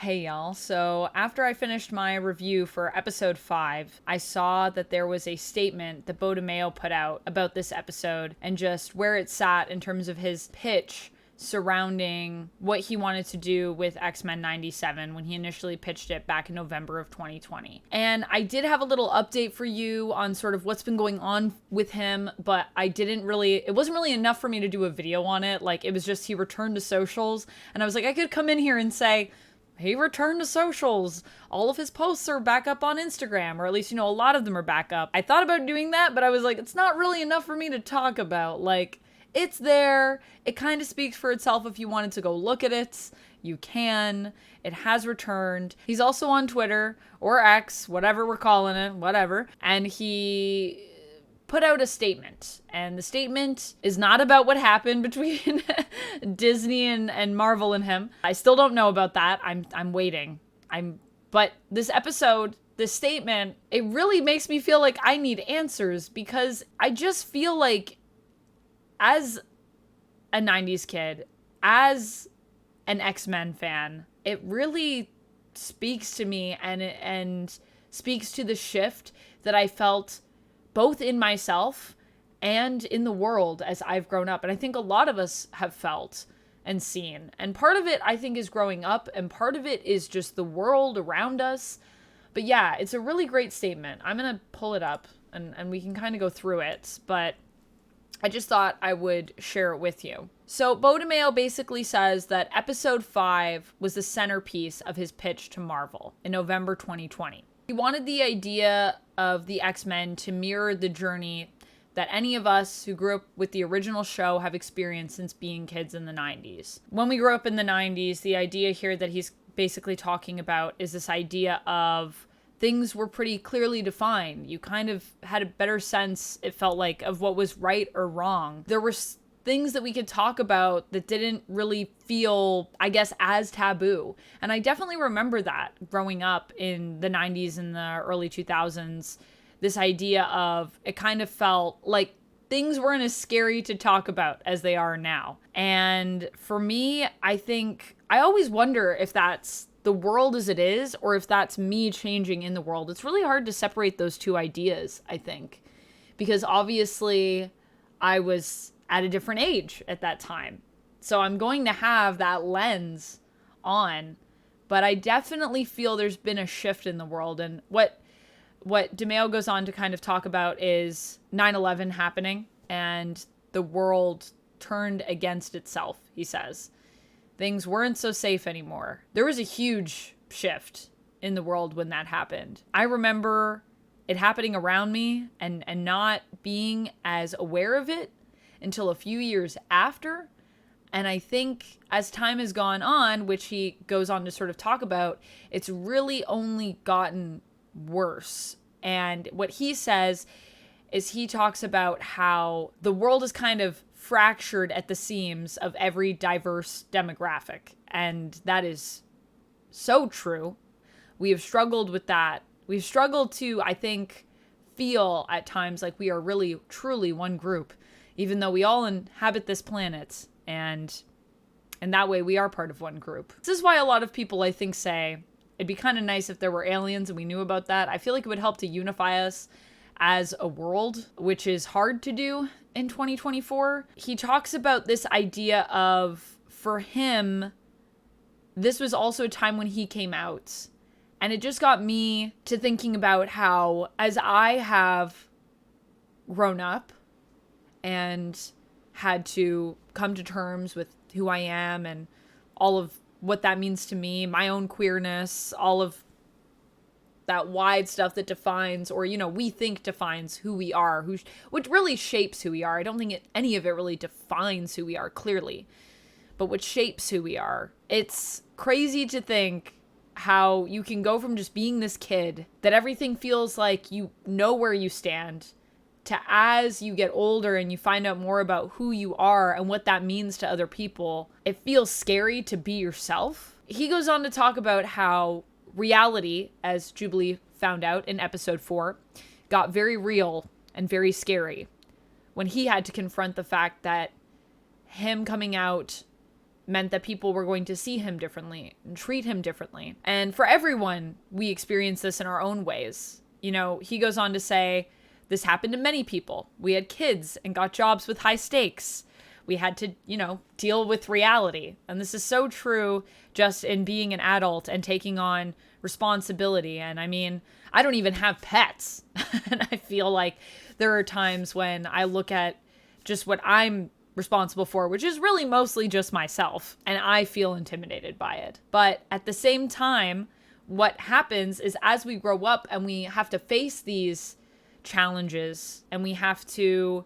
Hey y'all, so after I finished my review for episode 5, I saw that there was a statement that Beau DeMayo put out about this episode and just where it sat in terms of his pitch surrounding what he wanted to do with X-Men 97 when he initially pitched it back in November of 2020. And I did have a little update for you on sort of what's been going on with him, but it wasn't really enough for me to do a video on it. Like, it was just he returned to socials, and I was like, I could come in here and say, he returned to socials. All of his posts are back up on Instagram, or at least, a lot of them are back up. I thought about doing that, but I was like, it's not really enough for me to talk about. Like, it's there. It kind of speaks for itself. If you wanted to go look at it, you can. It has returned. He's also on Twitter, or X, whatever we're calling it, whatever. And he put out a statement, and the statement is not about what happened between Disney and Marvel and him. I still don't know about that. I'm waiting. But this episode, this statement, it really makes me feel like I need answers, because I just feel like as a 90s kid, as an X-Men fan, it really speaks to me and speaks to the shift that I felt both in myself and in the world as I've grown up. And I think a lot of us have felt and seen. And part of it, I think, is growing up, and part of it is just the world around us. But yeah, it's a really great statement. I'm going to pull it up and we can kind of go through it, but I just thought I would share it with you. So Beau DeMayo basically says that episode 5 was the centerpiece of his pitch to Marvel in November 2020. He wanted the idea of the X-Men to mirror the journey that any of us who grew up with the original show have experienced since being kids in the 90s. When we grew up in the 90s, the idea here that he's basically talking about is this idea of things were pretty clearly defined. You kind of had a better sense, it felt like, of what was right or wrong. There were things that we could talk about that didn't really feel, I guess, as taboo. And I definitely remember that growing up in the 90s and the early 2000s. This idea of, it kind of felt like things weren't as scary to talk about as they are now. And for me, I think, I always wonder if that's the world as it is, or if that's me changing in the world. It's really hard to separate those two ideas, I think, because obviously I was at a different age at that time. So I'm going to have that lens on, but I definitely feel there's been a shift in the world. And what DeMayo goes on to kind of talk about is 9/11 happening, and the world turned against itself, he says. Things weren't so safe anymore. There was a huge shift in the world when that happened. I remember it happening around me and not being as aware of it until a few years after. And I think as time has gone on, which he goes on to sort of talk about, it's really only gotten worse. And what he says is, he talks about how the world is kind of fractured at the seams of every diverse demographic. And that is so true. We have struggled with that. We've struggled to, I think, feel at times like we are really, truly one group, even though we all inhabit this planet. And that way we are part of one group. This is why a lot of people, I think, say it'd be kind of nice if there were aliens and we knew about that. I feel like it would help to unify us as a world, which is hard to do in 2024. He talks about this idea of, for him, this was also a time when he came out. And it just got me to thinking about how, as I have grown up and had to come to terms with who I am and all of what that means to me, my own queerness, all of that wide stuff that defines, or, we think defines who we are, which really shapes who we are. I don't think any of it really defines who we are clearly, but what shapes who we are. It's crazy to think how you can go from just being this kid that everything feels like you know where you stand, to, as you get older and you find out more about who you are and what that means to other people, it feels scary to be yourself. He goes on to talk about how reality, as Jubilee found out in episode 4, got very real and very scary when he had to confront the fact that him coming out meant that people were going to see him differently and treat him differently. And for everyone, we experience this in our own ways. You know, he goes on to say, this happened to many people. We had kids and got jobs with high stakes. We had to, deal with reality. And this is so true just in being an adult and taking on responsibility. And I mean, I don't even have pets. And I feel like there are times when I look at just what I'm responsible for, which is really mostly just myself, and I feel intimidated by it. But at the same time, what happens is as we grow up and we have to face these challenges and we have to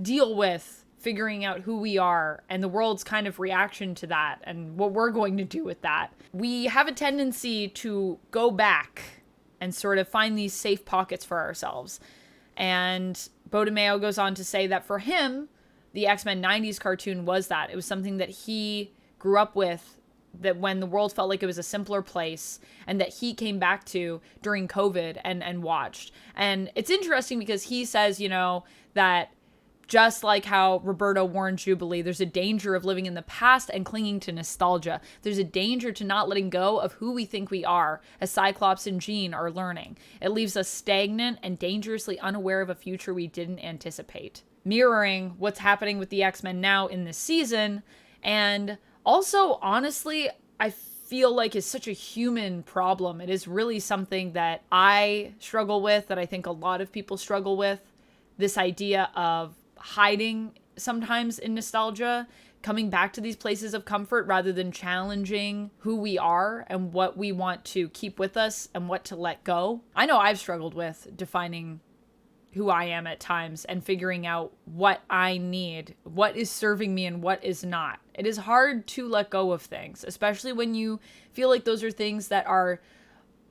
deal with figuring out who we are and the world's kind of reaction to that and what we're going to do with that, we have a tendency to go back and sort of find these safe pockets for ourselves. And Beau DeMayo goes on to say that for him, the X-Men 90s cartoon was that. It was something that he grew up with, that when the world felt like it was a simpler place, and that he came back to during COVID and watched. And it's interesting because he says, that just like how Roberto warned Jubilee, there's a danger of living in the past and clinging to nostalgia. There's a danger to not letting go of who we think we are, as Cyclops and Jean are learning. It leaves us stagnant and dangerously unaware of a future we didn't anticipate. Mirroring what's happening with the X-Men now in this season. And also, honestly, I feel like is such a human problem. It is really something that I struggle with, that I think a lot of people struggle with. This idea of hiding sometimes in nostalgia, coming back to these places of comfort rather than challenging who we are and what we want to keep with us and what to let go. I know I've struggled with defining who I am at times and figuring out what I need, what is serving me and what is not. It is hard to let go of things, especially when you feel like those are things that are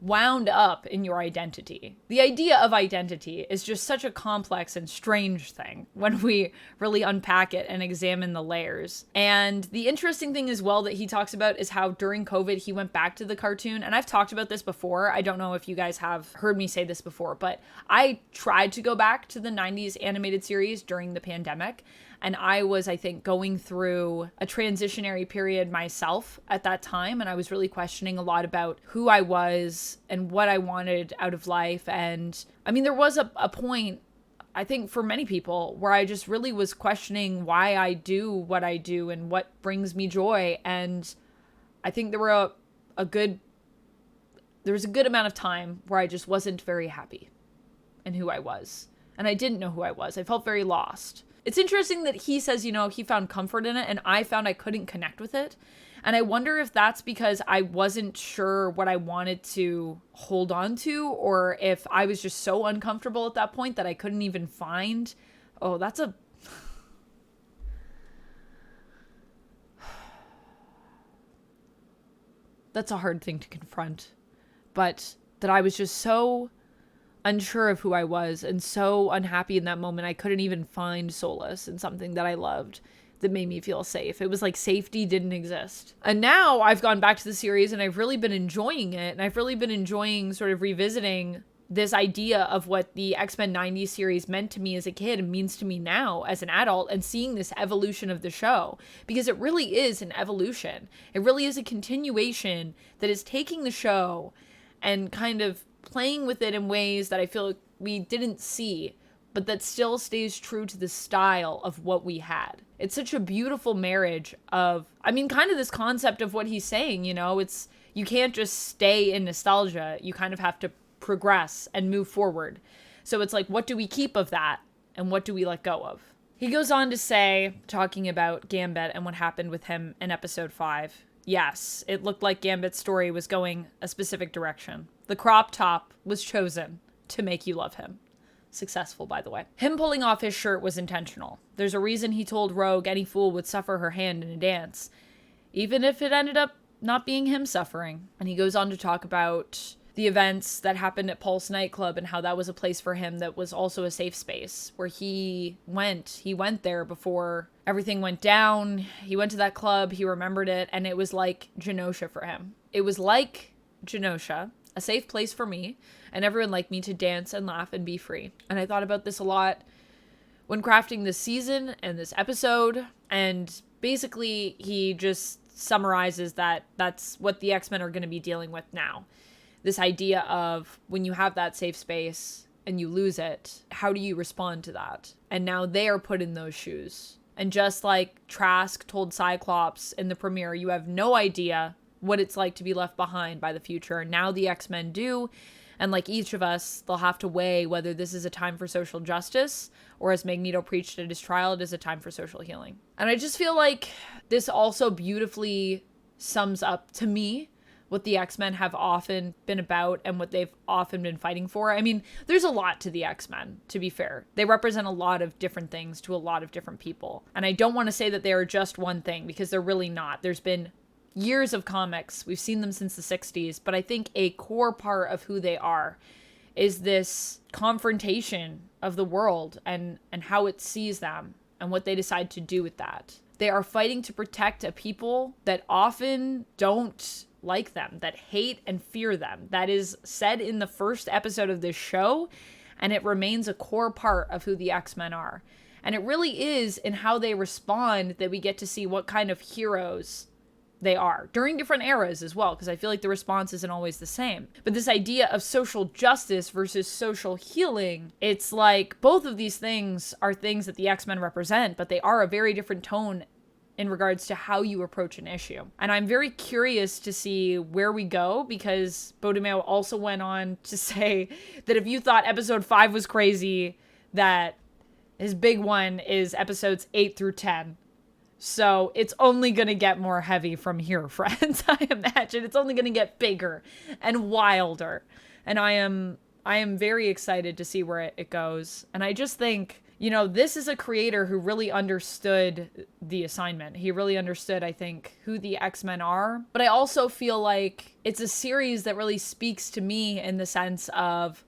wound up in your identity. The idea of identity is just such a complex and strange thing when we really unpack it and examine the layers. And the interesting thing as well that he talks about is how during COVID he went back to the cartoon. And I've talked about this before. I don't know if you guys have heard me say this before, but I tried to go back to the 90s animated series during the pandemic. And I was, I think, going through a transitionary period myself at that time. And I was really questioning a lot about who I was and what I wanted out of life. And I mean, there was a point, I think, for many people where I just really was questioning why I do what I do and what brings me joy. And I think there was a good amount of time where I just wasn't very happy in who I was. And I didn't know who I was. I felt very lost. It's interesting that he says, he found comfort in it, and I found I couldn't connect with it. And I wonder if that's because I wasn't sure what I wanted to hold on to, or if I was just so uncomfortable at that point that I couldn't even find. Oh, that's a hard thing to confront. But that I was just so unsure of who I was and so unhappy in that moment. I couldn't even find solace in something that I loved that made me feel safe. It was like safety didn't exist. And now I've gone back to the series and I've really been enjoying it. And I've really been enjoying sort of revisiting this idea of what the X-Men 90s series meant to me as a kid and means to me now as an adult, and seeing this evolution of the show, because it really is an evolution. It really is a continuation that is taking the show and kind of playing with it in ways that I feel like we didn't see, but that still stays true to the style of what we had. It's such a beautiful marriage of, kind of this concept of what he's saying, it's, you can't just stay in nostalgia. You kind of have to progress and move forward. So it's like, what do we keep of that? And what do we let go of? He goes on to say, talking about Gambit and what happened with him in episode 5. Yes, it looked like Gambit's story was going a specific direction. The crop top was chosen to make you love him. Successful, by the way. Him pulling off his shirt was intentional. There's a reason he told Rogue any fool would suffer her hand in a dance, even if it ended up not being him suffering. And he goes on to talk about the events that happened at Pulse nightclub and how that was a place for him that was also a safe space where he went there before everything went down. He went to that club, he remembered it, and it was like Genosha for him. It was like Genosha, a safe place for me and everyone like me to dance and laugh and be free. And I thought about this a lot when crafting this season and this episode. And basically he just summarizes that that's what the X-Men are going to be dealing with now. This idea of when you have that safe space and you lose it, how do you respond to that? And now they are put in those shoes. And just like Trask told Cyclops in the premiere, you have no idea what it's like to be left behind by the future. And now the X-Men do. And like each of us, they'll have to weigh whether this is a time for social justice or, as Magneto preached at his trial, it is a time for social healing. And I just feel like this also beautifully sums up, to me, what the X-Men have often been about and what they've often been fighting for. I mean, there's a lot to the X-Men, to be fair. They represent a lot of different things to a lot of different people. And I don't want to say that they are just one thing, because they're really not. There's been years of comics. We've seen them since the 60s. But I think a core part of who they are is this confrontation of the world and how it sees them and what they decide to do with that. They are fighting to protect a people that often don't like them, that hate and fear them. That is said in the first episode of this show, and it remains a core part of who the X-Men are. And it really is in how they respond that we get to see what kind of heroes they are during different eras as well, because I feel like the response isn't always the same. But this idea of social justice versus social healing, it's like both of these things are things that the X-Men represent, but they are a very different tone in regards to how you approach an issue. And I'm very curious to see where we go, because Beau DeMayo also went on to say that if you thought episode 5 was crazy, that his big one is episodes 8 through 10. So it's only going to get more heavy from here, friends. I imagine it's only going to get bigger and wilder. And I am very excited to see where it goes. And I just think, you know, this is a creator who really understood the assignment. He really understood, I think, who the X-Men are. But I also feel like it's a series that really speaks to me in the sense of,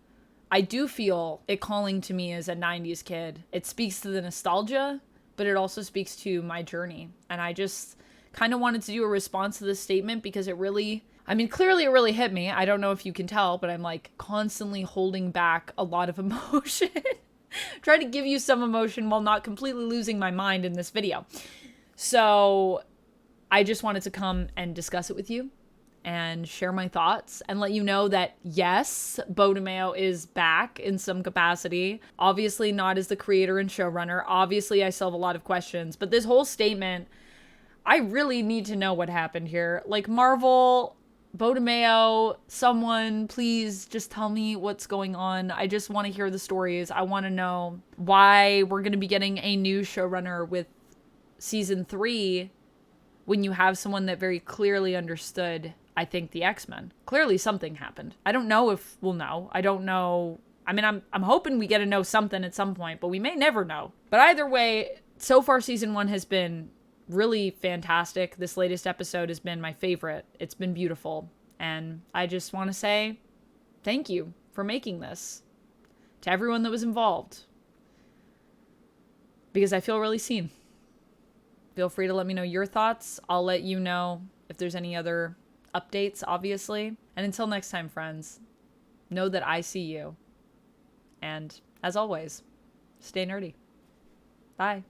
I do feel it calling to me as a 90s kid. It speaks to the nostalgia, but it also speaks to my journey. And I just kind of wanted to do a response to this statement because it really, I mean, clearly it really hit me. I don't know if you can tell, but I'm like constantly holding back a lot of emotion. Try to give you some emotion while not completely losing my mind in this video. So I just wanted to come and discuss it with you and share my thoughts and let you know that yes, Beau DeMayo is back in some capacity. Obviously not as the creator and showrunner. Obviously I still have a lot of questions, but this whole statement, I really need to know what happened here. Like, Marvel, Beau DeMayo, someone, please just tell me what's going on. I just want to hear the stories. I want to know why we're going to be getting a new showrunner with season 3 when you have someone that very clearly understood, I think, the X-Men. Clearly something happened. I don't know if we'll know. I don't know. I mean, I'm hoping we get to know something at some point, but we may never know. But either way, so far season 1 has been really fantastic. This latest episode has been my favorite. It's been beautiful. And I just want to say thank you for making this, to everyone that was involved, because I feel really seen. Feel free to let me know your thoughts. I'll let you know if there's any other updates, obviously. And until next time, friends, know that I see you. And as always, stay nerdy. Bye.